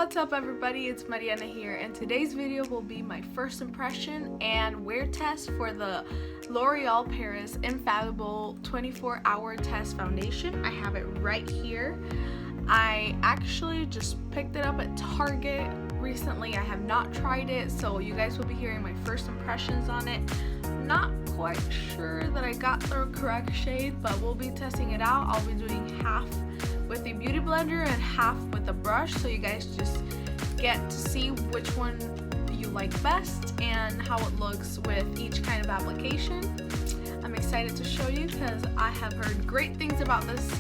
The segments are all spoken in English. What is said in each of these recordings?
What's up everybody, it's Rihanna here, and today's video will be my first impression and wear test for the L'Oreal Paris Infallible 24-Hour Test Foundation. I have it right here. I actually just picked it up at Target recently. I have not tried it, so you guys will be hearing my first impressions on it. Not quite sure that I got the correct shade, but we'll be testing it out. I'll be doing half with a beauty blender and half with a brush, so you guys just get to see which one you like best and how it looks with each kind of application. I'm excited to show you because I have heard great things about this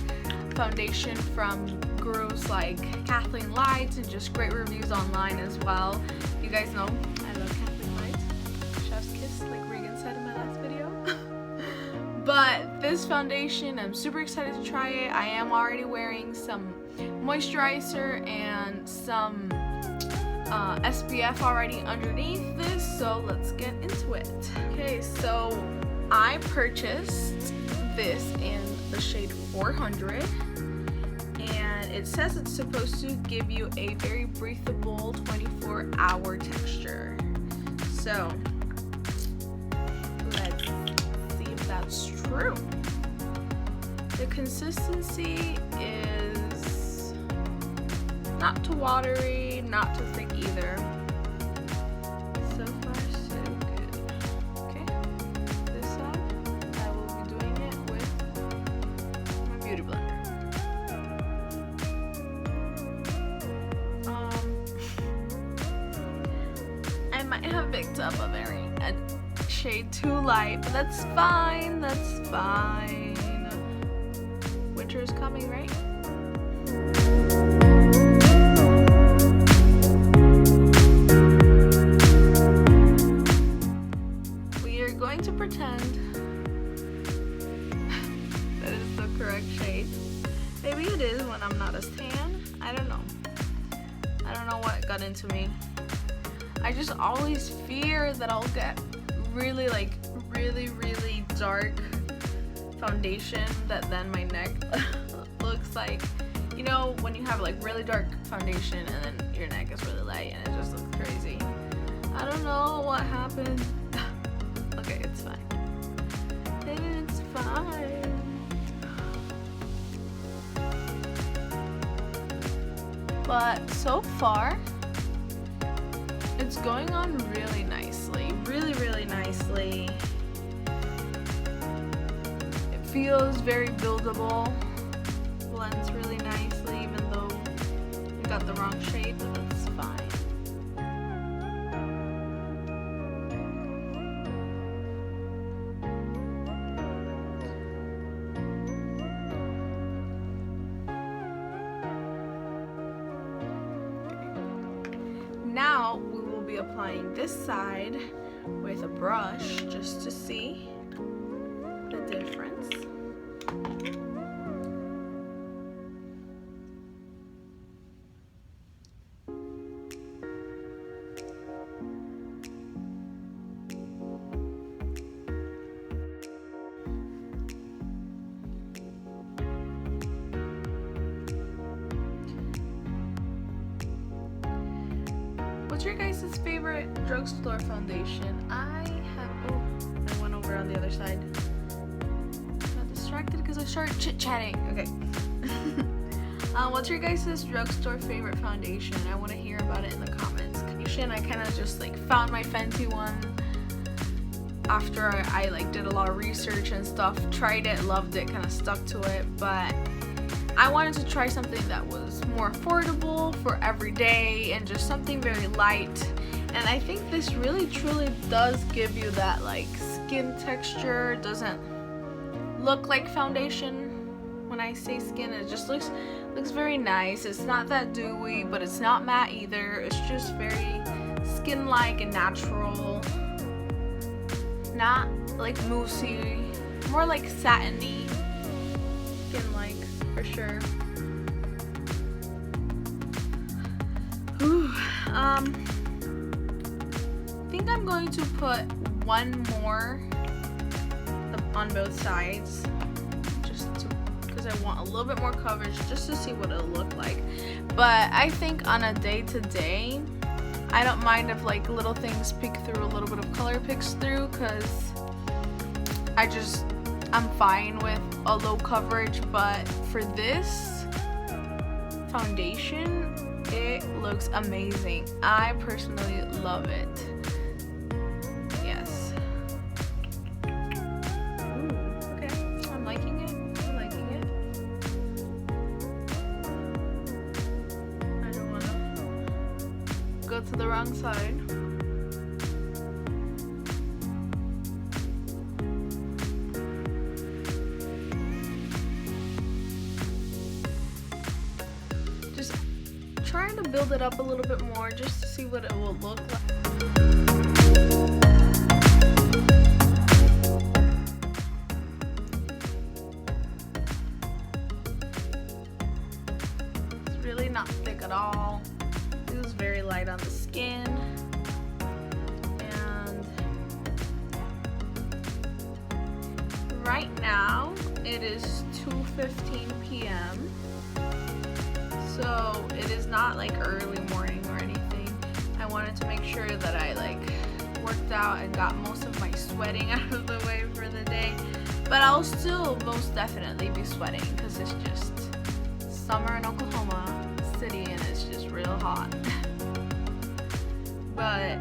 foundation from gurus like Kathleen Lights and just great reviews online as well. You guys know I love Kathleen Lights. Chef's kiss, like Regan said in my last video. But this foundation, I'm super excited to try it. I am already wearing some moisturizer and some SPF already underneath this, so let's get into it. Okay, so I purchased this in the shade 400, and it says it's supposed to give you a very breathable 24-hour texture. So let's see if that's true. The consistency is not too watery, not too thick either. So far so good. Okay, this side I will be doing it with my beauty blender. I might have picked up a shade too light, but that's fine, that's fine. Winter is coming, right? We are going to pretend that is the correct shade. Maybe it is when I'm not as tan. I don't know. I don't know what got into me. I just always fear that I'll get really dark foundation that then my neck looks like, you know, when you have like really dark foundation and then your neck is really light and it just looks crazy. I don't know what happened. Okay, it's fine. It's fine. But so far it's going on really nicely, really nicely. It feels very buildable, blends really nicely, even though you got the wrong shade, but that's fine. Now we will be applying this side with a brush just to see the difference. What's your guys' favorite drugstore foundation? I went over on the other side. I got distracted because I started chit-chatting. Okay. What's your guys' drugstore favorite foundation? I want to hear about it in the comments. I kind of just like found my Fenty one after I like did a lot of research and stuff. Tried it, loved it, kind of stuck to it, but I wanted to try something that was more affordable for every day and just something very light. And I think this really truly does give you that like skin texture. It doesn't look like foundation. When I say skin, it just looks very nice. It's not that dewy, but it's not matte either. It's just very skin-like and natural. Not like moussey, more like satiny, skin-like for sure. I think I'm going to put one more on both sides, just because I want a little bit more coverage, just to see what it'll look like. But I think on a day-to-day, I don't mind if like little things peek through, a little bit of color peeks through, because I'm fine with a low coverage. But for this foundation, it looks amazing. I personally love it. Yes. Ooh, okay. I'm liking it. I'm liking it. I don't want to go to the wrong side. Trying to build it up a little bit more just to see what it will look like. It's really not thick at all. It was very light on the skin. And right now it is 2:15 p.m. So it is not like early morning or anything. I wanted to make sure that I like worked out and got most of my sweating out of the way for the day. But I'll still most definitely be sweating because it's just summer in Oklahoma City and it's just real hot. But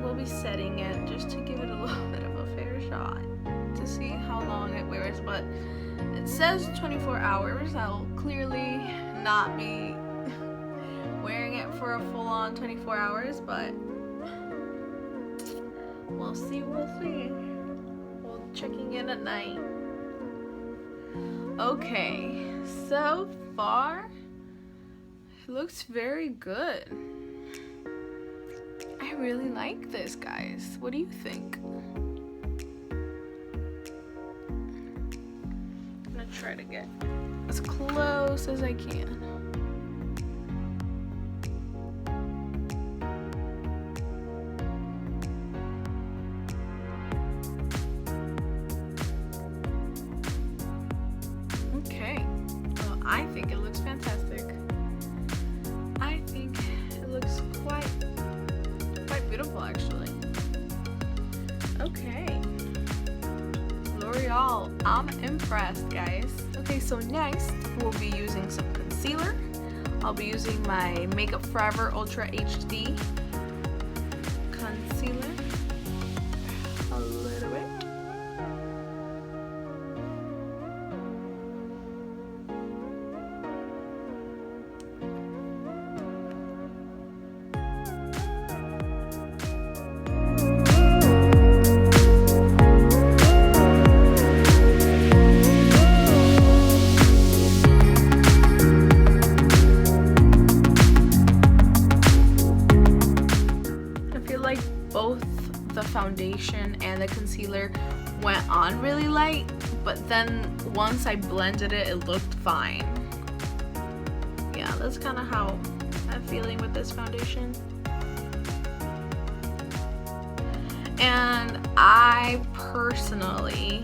we'll be setting it just to give it a little bit of a fair shot to see how long it wears. But it says 24 hours. I'll clearly not be wearing it for a full-on 24 hours, but we'll see. We'll checking in at night. Okay, so far it looks very good. I really like this, guys. What do you think? I'm gonna try to get as close as I can. Okay, well, I think it looks fantastic. I think it looks quite beautiful, actually. Okay. L'Oreal, I'm impressed, guys. Okay, so next we'll be using some concealer. I'll be using my Makeup Forever Ultra HD concealer. A little bit. Foundation and the concealer went on really light, but then once I blended it, it looked fine. Yeah, that's kind of how I'm feeling with this foundation. And I personally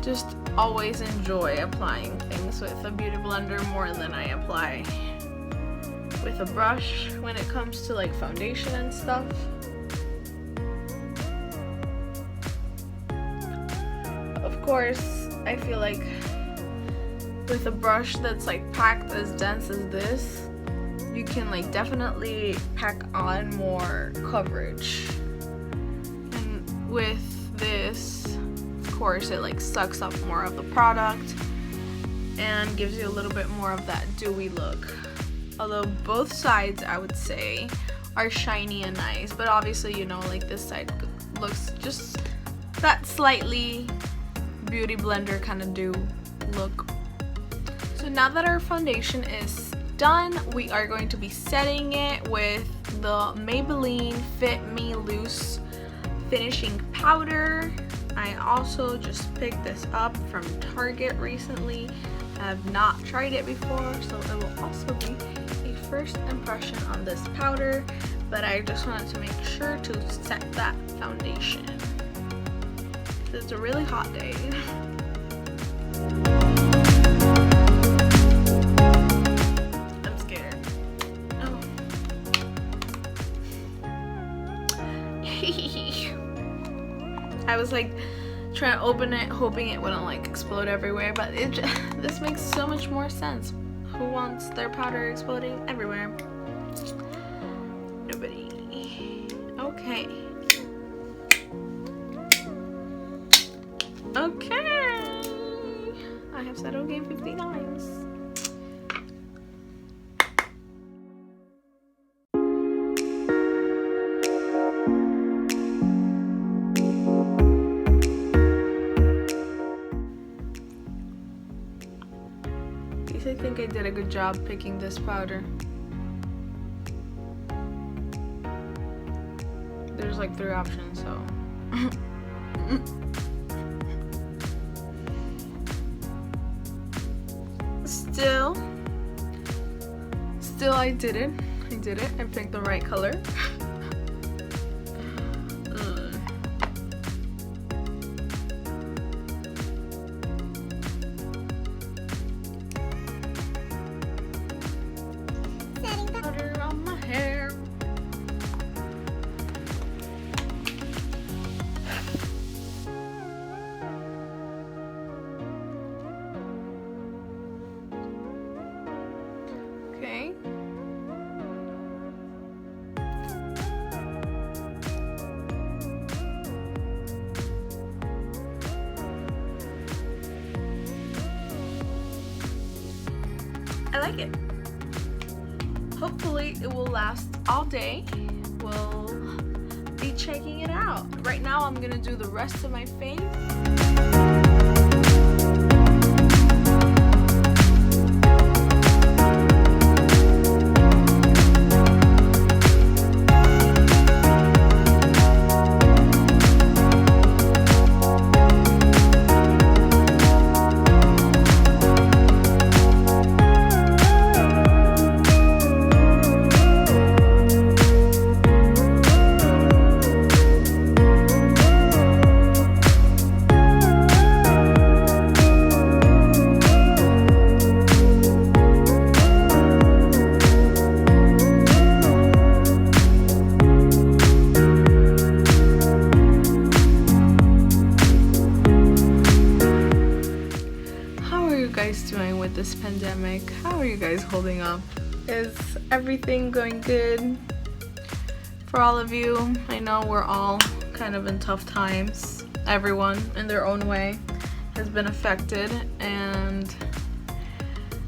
just always enjoy applying things with a beauty blender more than I apply with a brush when it comes to like foundation and stuff. Of course, I feel like with a brush that's like packed as dense as this, you can like definitely pack on more coverage. And with this, of course, it like sucks up more of the product and gives you a little bit more of that dewy look. Although both sides, I would say, are shiny and nice, but obviously, you know, like this side looks just that slightly beauty blender kind of do look. So now that our foundation is done, we are going to be setting it with the Maybelline Fit Me Loose finishing powder. I also just picked this up from Target recently. I have not tried it before, so it will also be a first impression on this powder, but I just wanted to make sure to set that foundation. It's a really hot day. I was like trying to open it, hoping it wouldn't like explode everywhere, but this makes so much more sense. Who wants their powder exploding everywhere? Nobody. Okay. Okay. I have said okay 50 times. I think I did a good job picking this powder. There's like 3 options, so still I did it. I picked the right color. Okay. I like it. Hopefully it will last all day. We'll be checking it out. Right now I'm gonna do the rest of my face. Doing with this pandemic? How are you guys holding up? Is everything going good for all of you? I know we're all kind of in tough times. Everyone in their own way has been affected, and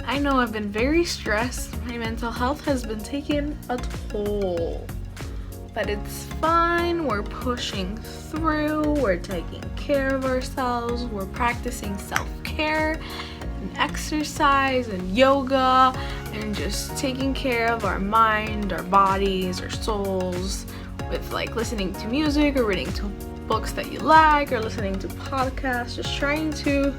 I know I've been very stressed. My mental health has been taking a toll, but it's fine. We're pushing through. We're taking care of ourselves. We're practicing self-care and exercise and yoga and just taking care of our mind, our bodies, our souls with like listening to music or reading to books that you like or listening to podcasts, just trying to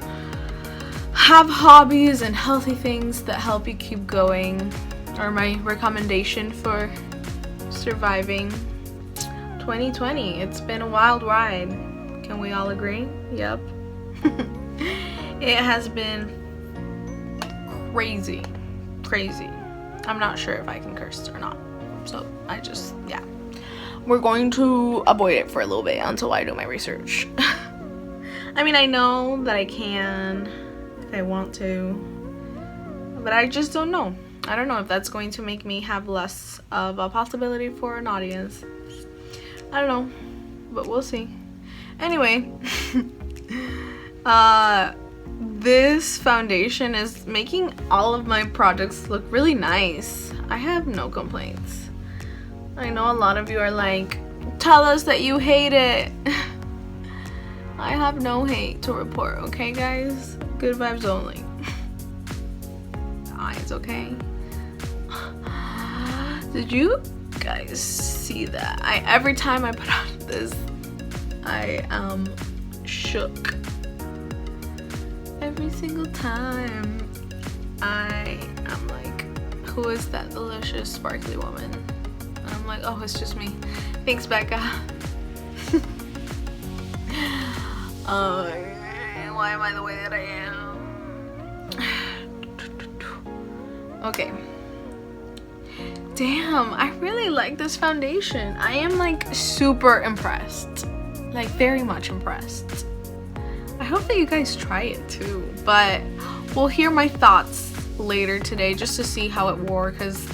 have hobbies and healthy things that help you keep going are my recommendation for surviving 2020. It's been a wild ride. Can we all agree? Yep. It has been crazy. I'm not sure if I can curse or not, so yeah, we're going to avoid it for a little bit until I do my research. I mean, I know that I can if I want to, but I just don't know. I don't know if that's going to make me have less of a possibility for an audience. I don't know, but we'll see. Anyway, this foundation is making all of my products look really nice. I have no complaints. I know a lot of you are like, tell us that you hate it. I have no hate to report, okay guys? Good vibes only. It's okay. Did you guys see that? Every time I put on this, I am shook. Every single time I am like, who is that delicious sparkly woman? And I'm like, oh, it's just me. Thanks, Becca. Why am I the way that I am? Okay. Damn, I really like this foundation. I am like super impressed, like very much impressed. I hope that you guys try it too, but we'll hear my thoughts later today just to see how it wore, because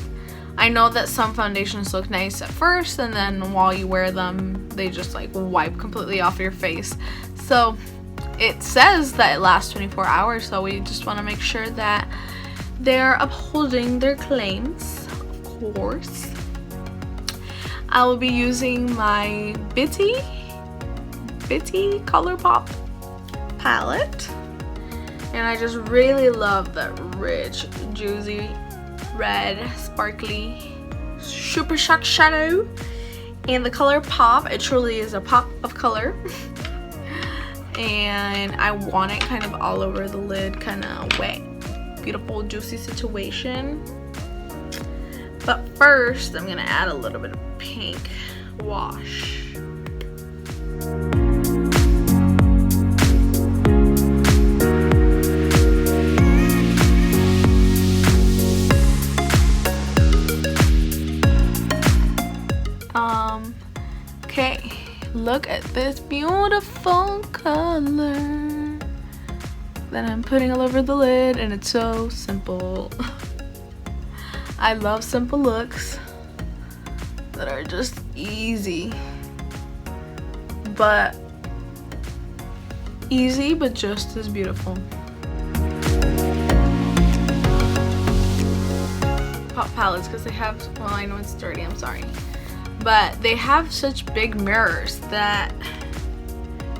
I know that some foundations look nice at first and then while you wear them they just like wipe completely off your face. So it says that it lasts 24 hours, so we just want to make sure that they're upholding their claims, of course. I will be using my BITTI COLOURPOP palette, and I just really love that rich, juicy, red, sparkly, super shock shadow. And the color pop, it truly is a pop of color. And I want it kind of all over the lid, kind of wet, beautiful, juicy situation. But first, I'm gonna add a little bit of pink wash. Okay, look at this beautiful color that I'm putting all over the lid, and it's so simple. I love simple looks that are just easy, but just as beautiful. Pop palettes, because they have, well, I know it's dirty, I'm sorry, but they have such big mirrors that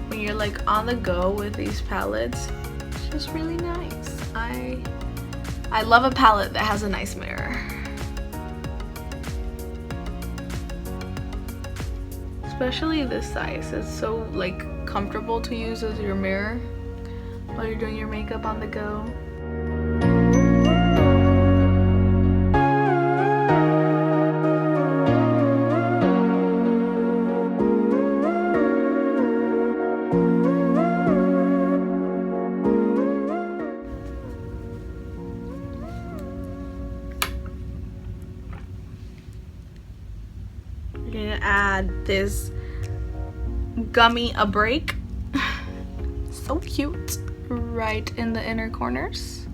when you're like on the go with these palettes, it's just really nice. I love a palette that has a nice mirror. Especially this size. It's so like comfortable to use as your mirror while you're doing your makeup on the go. We're gonna add this gummy a break. So cute, right in the inner corners.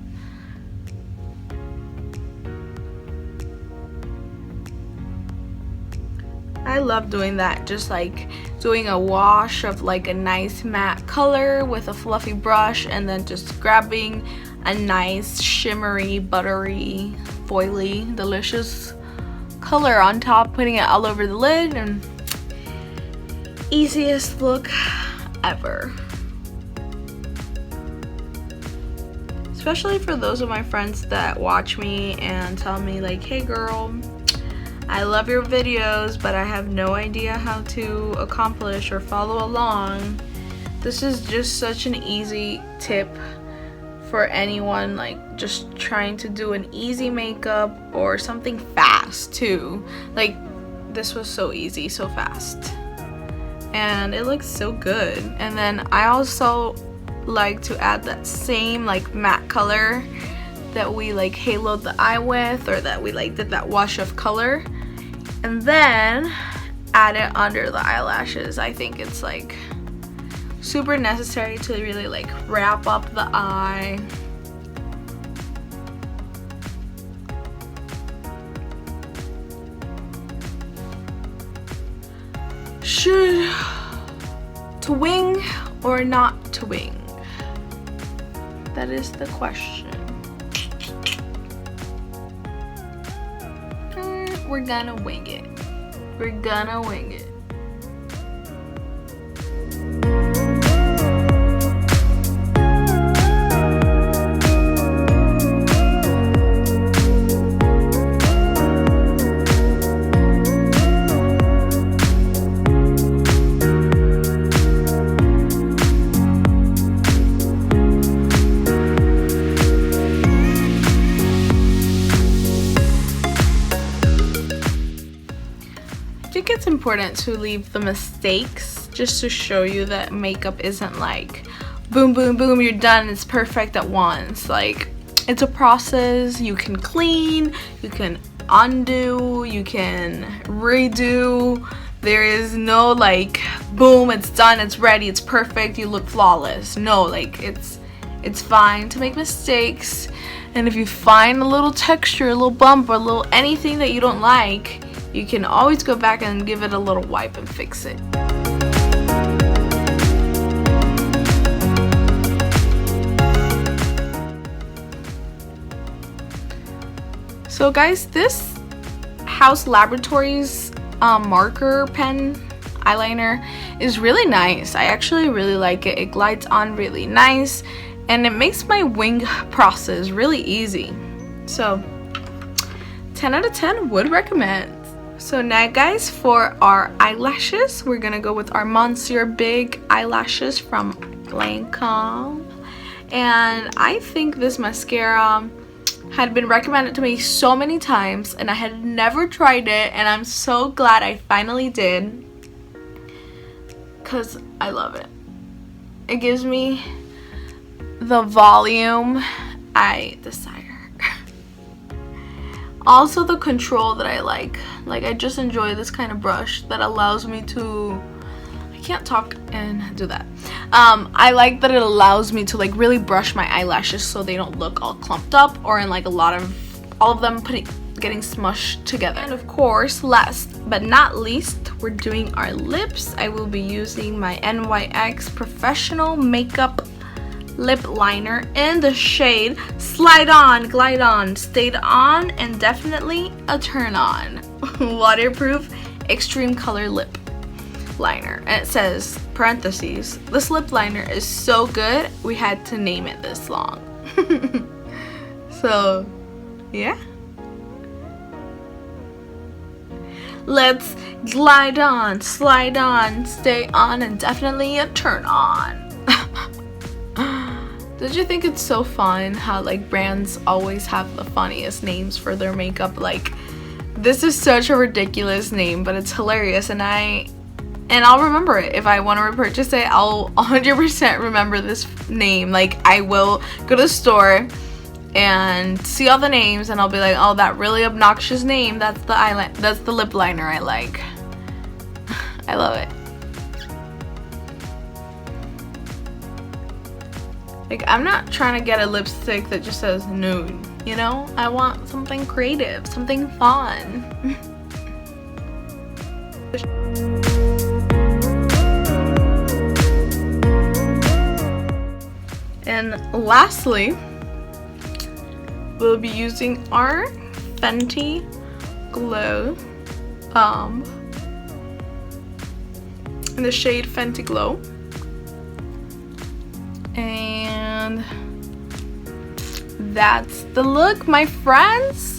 I love doing that, just like doing a wash of like a nice matte color with a fluffy brush, and then just grabbing a nice shimmery, buttery, foily, delicious color on top, putting it all over the lid, and easiest look ever. Especially for those of my friends that watch me and tell me like, hey girl, I love your videos, but I have no idea how to accomplish or follow along. This is just such an easy tip for anyone like just trying to do an easy makeup or something fast too. Like this was so easy, so fast, and it looks so good. And then I also like to add that same like matte color that we like haloed the eye with, or that we like did that wash of color, and then add it under the eyelashes. I think it's like super necessary to really like wrap up the eye. Should to wing or not to wing? That is the question. We're gonna wing it. We're gonna wing it. It's important to leave the mistakes just to show you that makeup isn't like boom boom boom, you're done, it's perfect at once. Like it's a process. You can clean, you can undo, you can redo. There is no like boom, it's done, it's ready, it's perfect, you look flawless. No, like it's fine to make mistakes, and if you find a little texture, a little bump, or a little anything that you don't like, you can always go back and give it a little wipe and fix it. So guys, this HAUS Laboratories marker pen eyeliner is really nice. I actually really like it. It glides on really nice, and it makes my wing process really easy. So 10 out of 10 would recommend. So now guys, for our eyelashes, we're gonna go with our Monsieur Big eyelashes from Lancôme. And I think this mascara had been recommended to me so many times, and I had never tried it, and I'm so glad I finally did, because I love it. It gives me the volume I desire. Also the control that I like. Like, I just enjoy this kind of brush that allows me to, I can't talk and do that. I like that it allows me to like really brush my eyelashes so they don't look all clumped up or in like all of them getting smushed together. And of course, last but not least, we're doing our lips. I will be using my NYX Professional Makeup Lip Liner in the shade Slide On, Glide On, Stayed On, and definitely a Turn On. Waterproof Extreme Color Lip Liner. And it says, parentheses, this lip liner is so good we had to name it this long. So yeah, let's glide on, slide on, stay on, and definitely a turn on. Did you think it's so fun how like brands always have the funniest names for their makeup? Like, this is such a ridiculous name, but it's hilarious, and I'll remember it. If I want to repurchase it, I'll 100% remember this name. Like, I will go to the store and see all the names, and I'll be like, oh, that really obnoxious name, that's the lip liner I like. I love it. Like, I'm not trying to get a lipstick that just says nude, you know? I want something creative, something fun. And lastly, we'll be using our Fenty Glow in the shade Fenty Glow. And that's the look, my friends.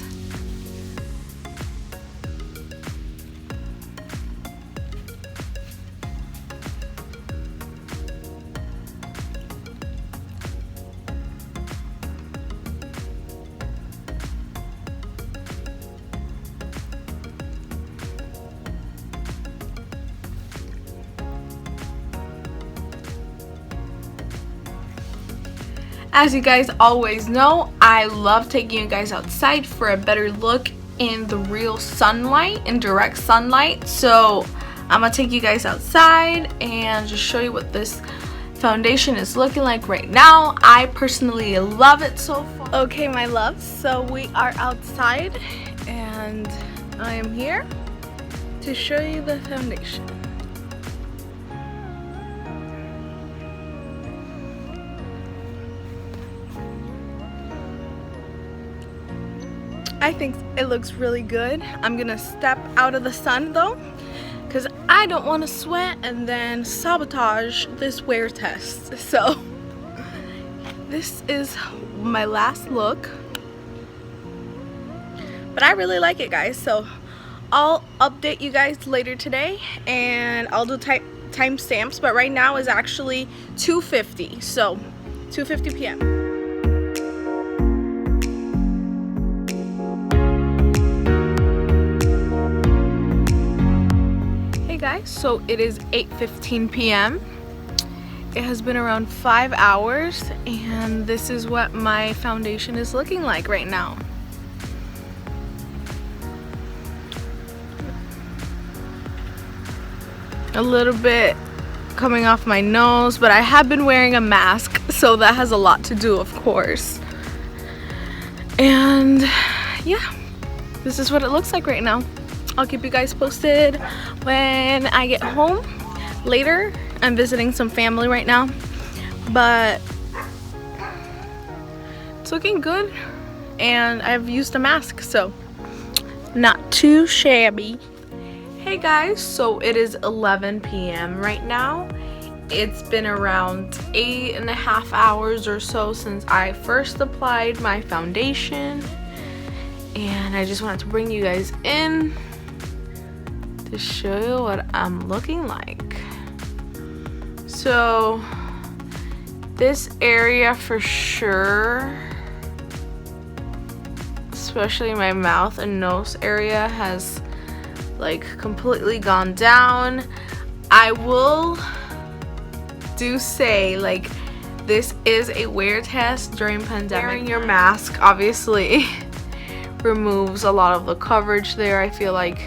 As you guys always know, I love taking you guys outside for a better look in the real sunlight, in direct sunlight. So I'm gonna take you guys outside and just show you what this foundation is looking like right now. I personally love it so far. Okay, my loves, so we are outside and I am here to show you the foundation. I think it looks really good. I'm gonna step out of the sun though, because I don't want to sweat and then sabotage this wear test. So this is my last look, but I really like it, guys. So I'll update you guys later today, and I'll do timestamps, but right now is actually 2:50, so 2:50 p.m. Guys, so it is 8:15 p.m. It has been around 5 hours, and this is what my foundation is looking like right now. a little bit coming off my nose, but I have been wearing a mask, so that has a lot to do, of course. And yeah, this is what it looks like right now. I'll keep you guys posted when I get home later. I'm visiting some family right now, but it's looking good, and I've used a mask, so not too shabby. Hey guys, so it is 11 p.m. right now. It's been around 8.5 hours or so since I first applied my foundation, and I just wanted to bring you guys in to show you what I'm looking like. So this area for sure, especially my mouth and nose area, has like completely gone down. I will do say, like, this is a wear test during pandemic. Wearing your mask obviously removes a lot of the coverage there. I feel like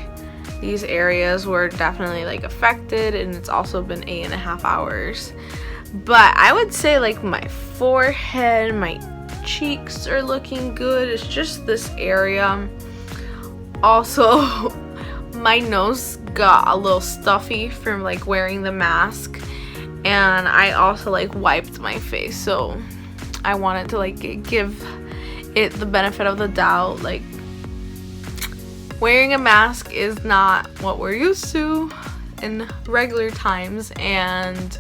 these areas were definitely like affected, and it's also been 8.5 hours. But I would say like my forehead, my cheeks are looking good. It's just this area. Also, my nose got a little stuffy from like wearing the mask, and I also like wiped my face, so I wanted to like give it the benefit of the doubt. Like, wearing a mask is not what we're used to in regular times, and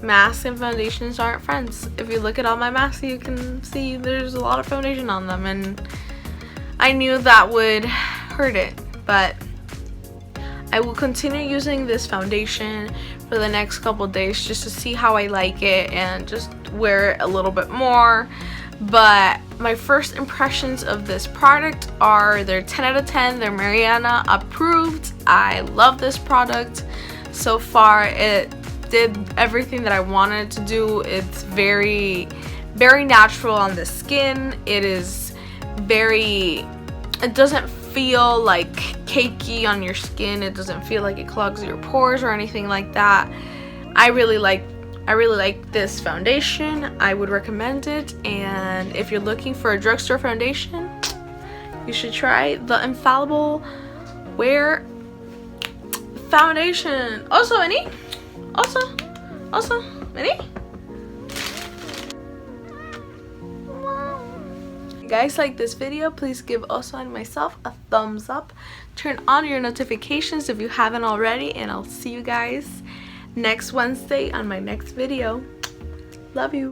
masks and foundations aren't friends. If you look at all my masks, you can see there's a lot of foundation on them, and I knew that would hurt it, but I will continue using this foundation for the next couple days just to see how I like it and just wear it a little bit more. But my first impressions of this product are they're 10 out of 10. They're Rihanna approved. I love this product. So far it did everything that I wanted to do. It's very, very natural on the skin. It is very, it doesn't feel like cakey on your skin. It doesn't feel like it clogs your pores or anything like that. I really like this foundation. I would recommend it, and if you're looking for a drugstore foundation, you should try the Infallible Wear foundation. Also, any? Also, any? If you guys like this video, please give Oso and myself a thumbs up. Turn on your notifications if you haven't already, and I'll see you guys next Wednesday on my next video. Love you.